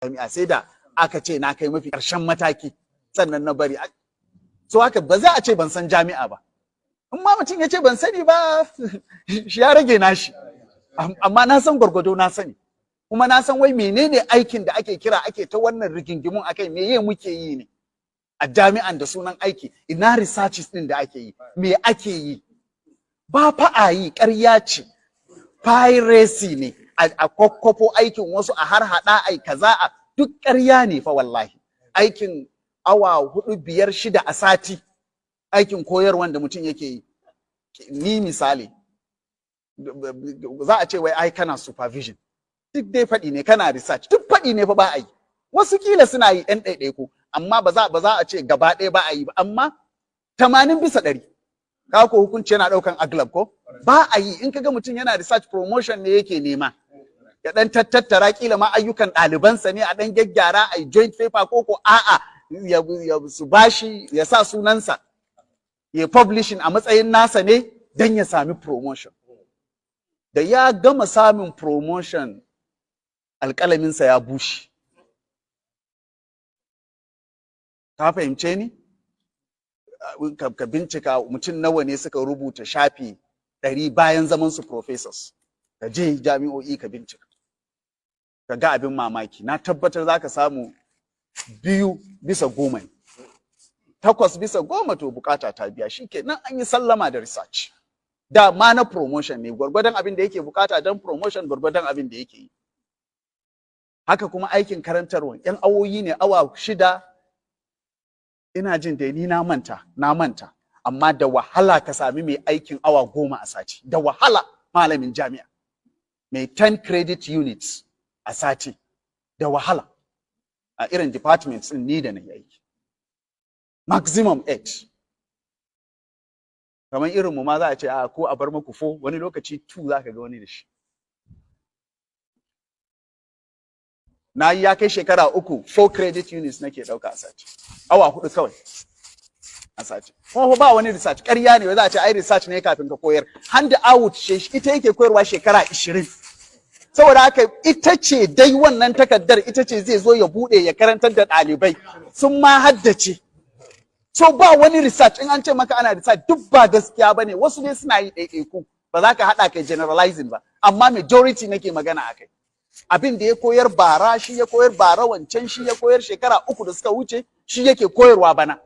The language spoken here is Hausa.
jami'a sai da aka ce na kai mafi ƙarshen mataki sannan na bari. So haka ba za a ce ban san jami'a ba. In ma mutum ya ce ban sani ba shi ya rage nashi. Amma na san gwargwado na sani. Kuma na san wai menene aikin da ake kira ake ta wannan rigingimun akai meye muke yi ne a jami'an da sunan aiki, ina researches din da ake yi, me ake yi? Ba fa a yi, ƙarya ce, piracy ne, a kwakwafo aikin wasu a har hada ai kaza a duk ƙarya ne fa wallahi. Aikin awa 4, 5, 6 a sati, aikin koyarwan da mutum yake yi. Ni misali, za a ce wai ai kana supervision. Duk dai faɗi ne, kana research, duk faɗi ne fa ba a yi. Wasu kila suna yi ɗan ɗaiɗaiku, amma ba za a ce gaba ɗaya ba a yi ba, amma 80% ka ko hukunci yana ɗaukan aglab ko ba a yi. In kaga mutum yana research promotion ne yake nema, ya ɗan tattara kila ma ayyukan ɗalibansa ne a ɗan gyaggyara a joint paper ko a'a ya su bashi ya sa sunansa ya publishing a matsayin nasa ne don ya sami promotion. Da ya gama samun promotion alƙalaminsa ya bushe. Ka fahimce ni? Ka bincika mutum nawa ne suka rubuta shafi 100 bayan zaman su professors. Ka je jami'o'i ka bincika. Ka ga abin mamaki. Na tabbatar za ka samu 2/10. 8/10 to bukata ta biya. Shikenan an yi sallama da research. Da ma na promotion ne, gwargwadon abin da yake bukata don promotion, gwargwadon abin da yake yi. Haka kuma aikin karantarwa, 'yan awoyi ne, awa 6. Ina jin dai ni na manta, amma da wahala ka sami mai aikin awa 10 a sati. Da wahala malamin jami'a. Mai 10 credit units a sati. Da wahala. A irin departments din ni da na yi aiki. Maximum 8. Kamar irin mu ma za a ce ko a bar muku 4, wani lokaci 2 za ka ga wani da shi. Na yi ya kai shekara 3, 4 credit units nake ɗauka a sati. Awa 4 kawai a sati. Kuma ba wani research, ƙarya ne za a ce ai research ne kafin ka koyar. Hand out ita yake koyarwa shekara 20. Saboda haka ita ce dai wannan takardar ita ce zai zo ya buɗe ya karantar da ɗalibai. Sun ma haddace. So ba wani research, in an ce maka ana research duk ba gaskiya bane. Wasu ne suna yi ɗaiɗaiku. Ba za ka haɗa kai generalizing ba. Amma majority nake magana akai. Abin da ya koyar bara shi ya koyar bara wancan, shi ya koyar shekara 3 da suka wuce, shi yake koyarwa bana.